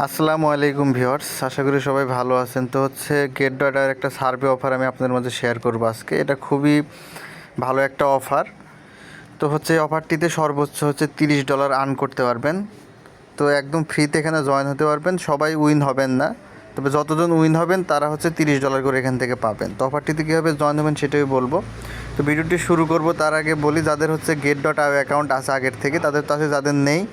আসসালামু আলাইকুম ভিউয়ার্স, আশা করি সবাই ভালো আছেন। তো গেট ডটার একটা সার্ভে অফার আমি আপনাদের মাঝে শেয়ার করব আজকে। এটা খুবই ভালো একটা অফার। তো অফারটিতে সর্বোচ্চ $30 আর্ন করতে পারবেন। তো একদম ফ্রিতে এখানে জয়েন হতে পারবেন। সবাই উইন হবেন না, তবে যতজন উইন হবেন তারা $30 করে এখান থেকে পাবেন। তো অফারটিতে কীভাবে জয়েন হবেন সেটাই বলবো। তো ভিডিওটি শুরু করব তার আগে বলি, যাদের গেট ডট আই অ্যাকাউন্ট আছে আগের থেকে, তাদের কাছে যাদের নেই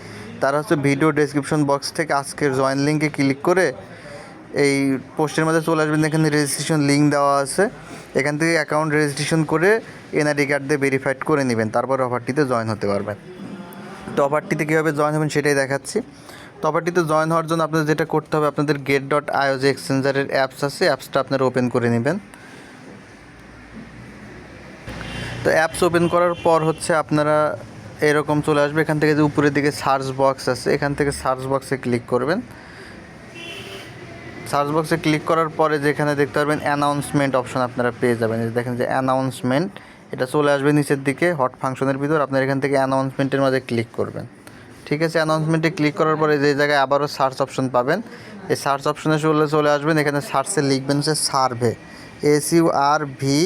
তারা ভিডিও ডেসক্রিপশন বক্স থেকে আজকের জয়েন লিঙ্কে ক্লিক করে এই পোস্টের মধ্যে চলে আসবেন। এখানে রেজিস্ট্রেশন লিঙ্ক দেওয়া আছে, এখান থেকে অ্যাকাউন্ট রেজিস্ট্রেশন করে এনআইডি কার্ড দিয়ে ভেরিফাইড করে নেবেন, তারপর অফারটিতে জয়েন হতে পারবেন। তো অফারটিতে কীভাবে জয়েন হবেন সেটাই দেখাচ্ছি। তো অফারটিতে জয়েন হওয়ার জন্য আপনাদের যেটা করতে হবে, আপনাদের গেট ডট আইও যে এক্সচেঞ্জারের অ্যাপস আছে, অ্যাপসটা আপনারা ওপেন করে নেবেন। তো অ্যাপস ওপেন করার পর আপনারা এরকম চলে আসবে। এখান থেকে যে উপরের দিকে সার্চ বক্স আছে, এখান থেকে সার্চ বক্সে ক্লিক করবেন। সার্চ বক্সে ক্লিক করার পরে যেখানে দেখতে পারবেন অ্যানাউন্সমেন্ট অপশন আপনারা পেয়ে যাবেন। দেখেন যে অ্যানাউন্সমেন্ট, এটা চলে আসবে নিচের দিকে হট ফাংশনের ভিতর। আপনারা এখান থেকে অ্যানাউন্সমেন্টের মাঝে ক্লিক করবেন। ঠিক আছে, অ্যানাউন্সমেন্টে ক্লিক করার পরে যে জায়গায় আবারও সার্চ অপশন পাবেন, এই সার্চ অপশনে চলে আসবেন। এখানে সার্চে লিখবেন সার্ভে, SURVEY,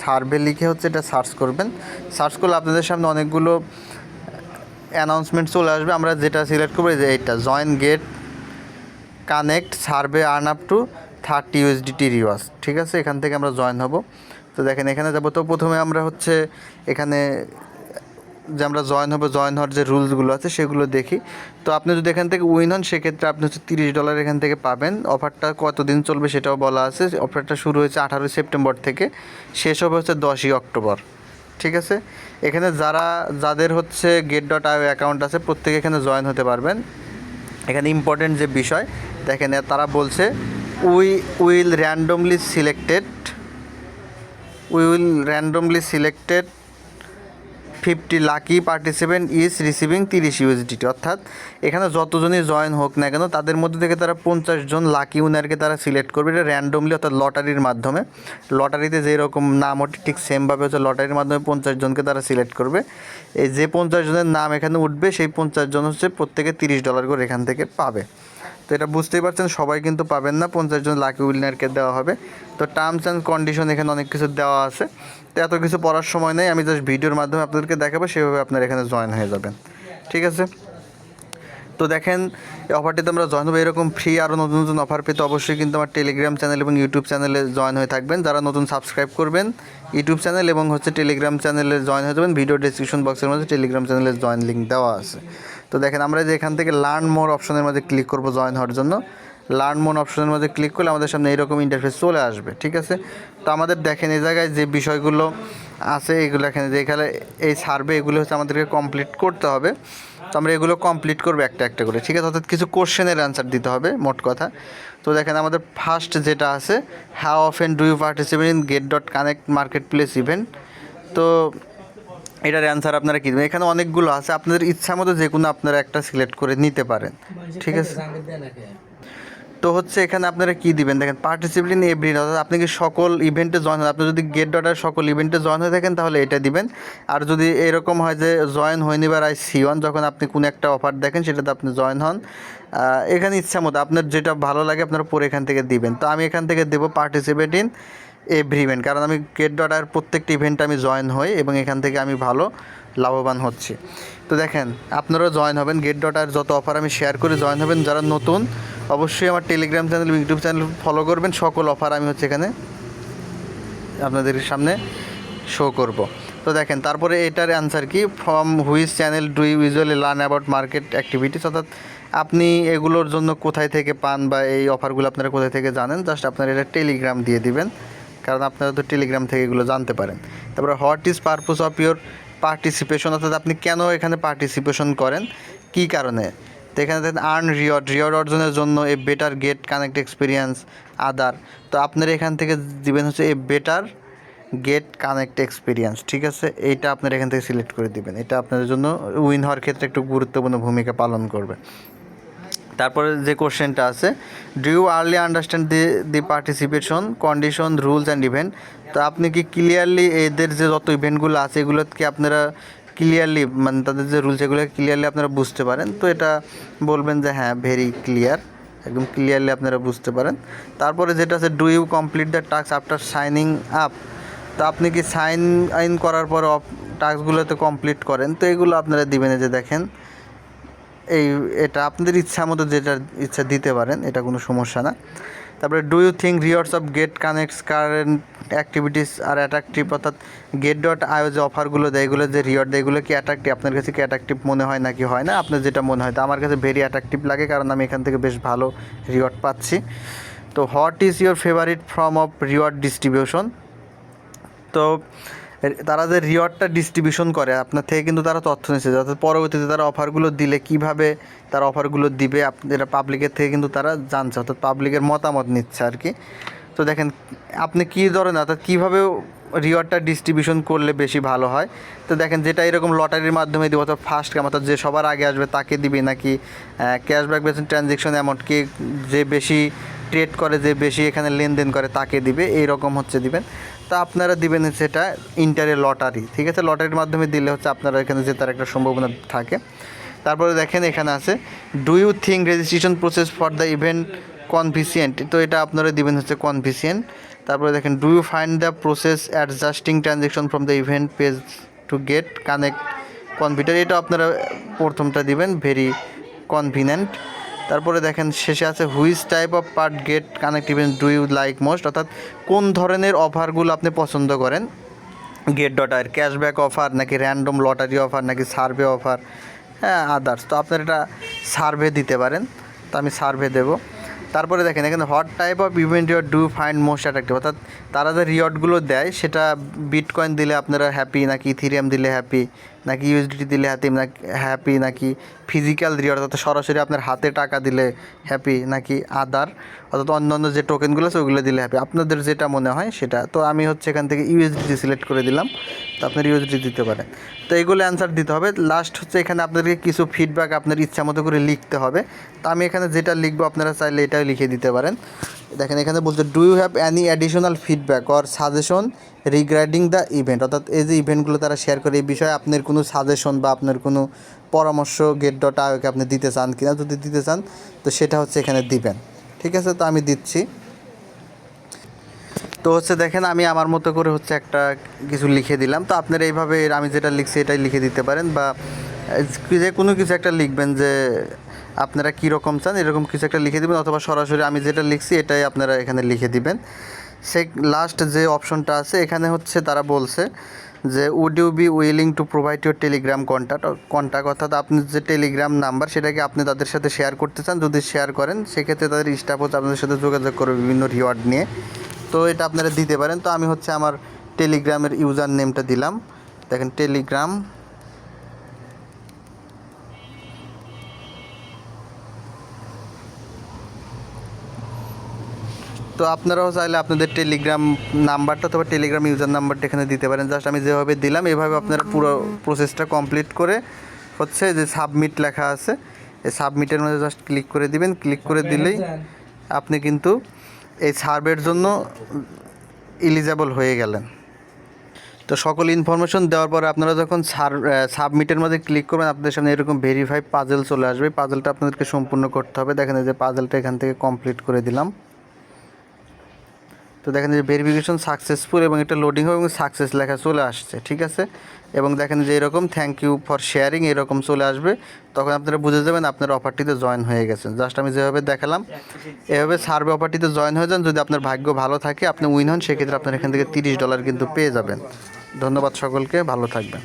সার্ভে লিখে এটা সার্চ করবেন। সার্চ করলে আপনাদের সামনে অনেকগুলো অ্যানাউন্সমেন্ট চলে আসবে। আমরা যেটা সিলেক্ট করবো যে এইটা, join get connect survey earn up to $30 rewards. ঠিক আছে, এখান থেকে আমরা জয়েন হব। তো দেখেন এখানে যাবো। তো প্রথমে আমরা এখানে যে আমরা জয়েন হওয়ার যে রুলসগুলো আছে সেগুলো দেখি। তো আপনি যদি এখান থেকে উইন হন, সেক্ষেত্রে আপনি $30 এখান থেকে পাবেন। অফারটা কতদিন চলবে সেটাও বলা আছে। অফারটা শুরু হয়েছে 18 সেপ্টেম্বর থেকে, শেষ হবে 10ই অক্টোবর। ঠিক আছে, এখানে যাদের গেট ডট আইও অ্যাকাউন্ট আছে প্রত্যেকে এখানে জয়েন হতে পারবেন। এখানে ইম্পর্টেন্ট যে বিষয় দেখেন, তারা বলছে will randomly selected 50 lucky participant is receiving $30 অর্থাৎ এখানে যতজনই জয়েন হোক না কেন, তাদের মধ্যে থেকে তারা 50 জন লাকি উইনারকে তারা সিলেক্ট করবে। এটা র্যান্ডমলি, অর্থাৎ লটারির মাধ্যমে। লটারিতে যেরকম নাম ওঠে ঠিক সেমভাবে লটারির মাধ্যমে 50 জনকে তারা সিলেক্ট করবে। এই যে 50 জনের নাম এখানে উঠবে, সেই 50 জন প্রত্যেকে $30 করে এখান থেকে পাবে। তো এটা বুঝতেই পারছেন, সবাই কিন্তু পাবেন না, 50 জন লাকি উইনারকে দেওয়া হবে। তো টার্মস অ্যান্ড কন্ডিশন এখানে অনেক কিছু দেওয়া আছে। তো এত কিছু পড়ার সময় নেই, আমি জাস্ট ভিডিওর মাধ্যমে আপনাদেরকে দেখাবো, সেভাবে আপনারা এখানে জয়েন হয়ে যাবেন। ঠিক আছে, তো দেখেন এই অফারটিতে আমরা জয়েন হবো। এরকম ফ্রি আরও নতুন নতুন অফার পেতে অবশ্যই কিন্তু আমার টেলিগ্রাম চ্যানেল এবং ইউটিউব চ্যানেলে জয়েন হয়ে থাকবেন। যারা নতুন সাবস্ক্রাইব করবেন ইউটিউব চ্যানেল এবং টেলিগ্রাম চ্যানেলে জয়েন হয়ে যাবেন। ভিডিও ডেসক্রিপশন বক্সের মধ্যে টেলিগ্রাম চ্যানেলের জয়েন লিঙ্ক দেওয়া আছে। তো দেখেন আমরা যে এখান থেকে লার্ন মোর অপশনের মধ্যে ক্লিক করব জয়েন হওয়ার জন্য। লার্ন মোর অপশনের মধ্যে ক্লিক করলে আমাদের সামনে এইরকম ইন্টারফেস চলে আসবে। ঠিক আছে, তো আমাদের দেখেন এই জায়গায় যে বিষয়গুলো আছে এগুলো এখানে, যে এখানে এই সার্ভে এগুলো আমাদেরকে কমপ্লিট করতে হবে। তো আমরা এগুলো কমপ্লিট করবো একটা একটা করে। ঠিক আছে, অর্থাৎ কিছু কোশ্চেনের অ্যান্সার দিতে হবে মোট কথা। তো দেখেন আমাদের ফার্স্ট যেটা আছে, how often do you participate in get dot connect marketplace event. তো এটার অ্যান্সার আপনারা কী দেবেন, এখানে অনেকগুলো আছে, আপনাদের ইচ্ছা মতো যে কোনো আপনারা একটা সিলেক্ট করে নিতে পারেন। ঠিক আছে, তো এখানে আপনারা কী দিবেন, দেখেন পার্টিসিপেট ইন এভরি, অর্থাৎ আপনি কি সকল ইভেন্টে জয়েন হয়। আপনি যদি গেট ডটার সকল ইভেন্টে জয়েন হয়ে থাকেন তাহলে এটা দিবেন। আর যদি এরকম হয় যে জয়েন হয়নি বা I see 1, যখন আপনি কোনো একটা অফার দেখেন সেটাতে আপনি জয়েন হন, এখানে ইচ্ছা মতো আপনার যেটা ভালো লাগে আপনারা পরে এখান থেকে দিবেন। তো আমি এখান থেকে দেবো পার্টিসিপেট ইন এভরি ইভেন্ট, কারণ আমি গেট ডটার প্রত্যেকটা ইভেন্টে আমি জয়েন হই এবং এখান থেকে আমি ভালো লাভবান হচ্ছি। তো দেখেন আপনারাও জয়েন হবেন, গেট ডটার যত অফার আমি শেয়ার করে জয়েন হবেন। যারা নতুন অবশ্যই আমার Telegram channel YouTube channel follow করবেন। সকল অফার আমি এখানে আপনাদের সামনে শো করব। তো দেখেন তারপরে এটার অ্যান্সার কি, from which channel do you usually learn about market activities, অর্থাৎ আপনি এগুলোর জন্য কোথায় থেকে পান বা এই অফারগুলো আপনারা কোথায় থেকে জানেন, জাস্ট আপনারা এটা টেলিগ্রাম দিয়ে দিবেন, কারণ আপনারা তো টেলিগ্রাম থেকে এগুলো জানতে পারেন। তারপরে what is purpose of your participation, অর্থাৎ আপনি কেন এখানে পার্টিসিপেশন করেন, কী কারণে। তো এখানে দেখেন আর্ন রিওয়ার্ড অর্জনের জন্য, a better get connect experience, other. তো আপনারা এখান থেকে দিবেন a better get connect experience. ঠিক আছে, এইটা আপনারা এখান থেকে সিলেক্ট করে দিবেন। এটা আপনাদের জন্য উইন হওয়ার ক্ষেত্রে একটু গুরুত্বপূর্ণ ভূমিকা পালন করবে। তারপরে যে কোশ্চেনটা আছে, do you early understand the participation condition rules and event. তো আপনি কি ক্লিয়ারলি এদের যে যত ইভেন্টগুলো আছে এগুলো কি আপনারা ক্লিয়ারলি মানে তাদের যে রুলস এগুলো ক্লিয়ারলি আপনারা বুঝতে পারেন, তো এটা বলবেন যে হ্যাঁ ভেরি ক্লিয়ার, একদম ক্লিয়ারলি আপনারা বুঝতে পারেন। তারপরে যেটা আছে do you complete the task after signing up, তো আপনি কি সাইন ইন করার পর টাস্কগুলোতে কমপ্লিট করেন, তো এগুলো আপনারা দিবেন। যে দেখেন এটা আপনাদের ইচ্ছা মতো যেটা ইচ্ছা দিতে পারেন, এটা কোনো সমস্যা না। তারপরে do you think rewards of get connects current activities are attractive, অর্থাৎ গেট ডট আইও যে অফারগুলো দেয়, এগুলো যে রিওয়ার্ড দেয়, এগুলো কি অ্যাট্রাকটিভ, আপনার কাছে কি অ্যাট্রাকটিভ মনে হয় নাকি হয় না, আপনার যেটা মনে হয়। তো আমার কাছে ভেরি অ্যাট্রাকটিভ লাগে, কারণ আমি এখান থেকে বেশ ভালো রিওয়ার্ড পাচ্ছি। তো what is your favourite form of reward distribution, তো তারা যে রিওয়ার্ডটা ডিস্ট্রিবিউশন করে আপনার থেকে কিন্তু তারা তথ্য নিচ্ছে, যাতে পরবর্তীতে তারা অফারগুলো দিলে কীভাবে তারা অফারগুলো দিবে এটা পাবলিকের থেকে কিন্তু তারা জানছে, অর্থাৎ পাবলিকের মতামত নিচ্ছে আর কি। তো দেখেন আপনি কী ধরনের অর্থাৎ কীভাবে রিওয়ার্ডটা ডিস্ট্রিবিউশন করলে বেশি ভালো হয়। তো দেখেন যেটা এরকম লটারির মাধ্যমে দিব, অর্থাৎ ফার্স্ট কাম, অর্থাৎ যে সবার আগে আসবে তাকে দিবি, নাকি ক্যাশব্যাক বেসড ট্রানজ্যাকশন অ্যামাউন্ট কে যে বেশি ট্রেড করে, যে বেশি এখানে লেনদেন করে তাকে দিবে, এই রকম হচ্ছে দিবেন। তো আপনারা দিবেন সেটা ইন্টারে লটারি, ঠিক আছে, লটারির মাধ্যমে দিলে হচ্ছে আপনারা এখানে জেতার একটা সম্ভাবনা থাকে। তারপরে দেখেন এখানে আছে do you think registration process for the event convenient, তো এটা আপনারা দিবেন হচ্ছে কনফিসিয়েন্ট। তারপরে দেখেন do you find the process adjusting transaction from the event page to get connect কনভিটার, এটা আপনারা প্রথমটা দিবেন ভেরি কনভিনিয়েন্ট। তারপরে দেখেন শেষে আছে which type of part get connect event do you like most, অর্থাৎ কোন ধরনের অফারগুলো আপনি পছন্দ করেন গেট ডট আইয়ের, ক্যাশব্যাক অফার নাকি র্যান্ডম লটারি অফার নাকি সার্ভে অফার, হ্যাঁ আদার্স। তো আপনারা এটা সার্ভে দিতে পারেন, তো আমি সার্ভে দেবো। তারপরে দেখেন এখানে what type of event your do find most attractive, অর্থাৎ তারা যে রিওয়ার্ডগুলো দেয় সেটা বিটকয়েন দিলে আপনারা হ্যাপি, নাকি ইথিরিয়াম দিলে হ্যাপি, নাকি ইউএসডিটি দিলে হ্যাপি, নাকি ফিজিক্যাল রিওয়ার্ড অর্থাৎ সরাসরি আপনার হাতে টাকা দিলে হ্যাপি, নাকি আদার অর্থাৎ অন্যান্য যে টোকেনগুলো আছে ওগুলো দিলে হ্যাপি, আপনাদের যেটা মনে হয় সেটা। তো আমি হচ্ছে এখান থেকে ইউএসডিটি সিলেক্ট করে দিলাম, তো আপনার ইউএসডিটি দিতে পারেন। তো এগুলো অ্যান্সার দিতে হবে। লাস্ট হচ্ছে এখানে আপনাদেরকে কিছু ফিডব্যাক আপনার ইচ্ছা মতো করে লিখতে হবে। তো আমি এখানে যেটা লিখবো আপনারা চাইলে এটাও লিখে দিতে পারেন। দেখেন এখানে বলছে do you have any additional feedback or suggestion regarding the event, অর্থাৎ এই যে ইভেন্টগুলো তারা শেয়ার করে এই বিষয়ে আপনার কোনো সাজেশন বা আপনার কোনো পরামর্শ গেট ডট আইওকে আপনি দিতে চান কিনা, যদি দিতে চান তো সেটা হচ্ছে এখানে দিবেন, ঠিক আছে। তো আমি দিচ্ছি। তো হচ্ছে দেখেন আমি আমার মতো করে হচ্ছে একটা কিছু লিখে দিলাম। তো আপনারা এইভাবে আমি যেটা লিখছি এটাই লিখে দিতে পারেন, বা যে কোনো কিছু একটা লিখবেন যে আপনারা কীরকম চান এরকম কিছু একটা লিখে দেবেন, অথবা সরাসরি আমি যেটা লিখছি এটাই আপনারা এখানে লিখে দিবেন। সে লাস্ট যে অপশনটা আছে এখানে হচ্ছে তারা বলছে যে would you be willing to provide your Telegram contact, অর্থাৎ আপনার যে টেলিগ্রাম নাম্বার সেটাকে আপনি তাদের সাথে শেয়ার করতে চান, যদি শেয়ার করেন সেক্ষেত্রে তাদের স্টাফ হচ্ছে আপনাদের সাথে যোগাযোগ করবে বিভিন্ন রিওয়ার্ড নিয়ে। তো এটা আপনারা দিতে পারেন। তো আমি হচ্ছে আমার টেলিগ্রামের ইউজার নেমটা দিলাম, দেখেন টেলিগ্রাম। তো আপনারাও চাইলে আপনাদের টেলিগ্রাম নাম্বারটা অথবা টেলিগ্রাম ইউজার নাম্বারটা এখানে দিতে পারেন। জাস্ট আমি যেভাবে দিলাম এভাবে আপনারা পুরো প্রসেসটা কমপ্লিট করে হচ্ছে যে সাবমিট লেখা আছে এই সাবমিটের মধ্যে জাস্ট ক্লিক করে দিবেন। ক্লিক করে দিলেই আপনি কিন্তু এই সার্ভের জন্য এলিজেবল হয়ে গেলেন। তো সকল ইনফরমেশন দেওয়ার পরে আপনারা যখন সাবমিটের মধ্যে ক্লিক করবেন আপনাদের সামনে এরকম ভেরিফাই পাজেল চলে আসবে। পাজেলটা আপনাদেরকে সম্পূর্ণ করতে হবে। দেখেন এই যে পাজেলটা এখান থেকে কমপ্লিট করে দিলাম। তো দেখেন যে ভেরিফিকেশন সাকসেসফুল এবং এটা লোডিং হবে এবং সাকসেস লেখা চলে আসছে, ঠিক আছে। এবং দেখেন যে এরকম থ্যাংক ইউ ফর শেয়ারিং এরকম চলে আসবে, তখন আপনারা বুঝে যাবেন আপনার অফারটিতে জয়েন হয়ে গেছেন। জাস্ট আমি যেভাবে দেখালাম এভাবে সার্ভে অফারটিতে জয়েন হয়ে যান। যদি আপনার ভাগ্য ভালো থাকে আপনি উইন হন, সেক্ষেত্রে আপনার এখান থেকে $30 কিন্তু পেয়ে যাবেন। ধন্যবাদ সকলকে, ভালো থাকবেন।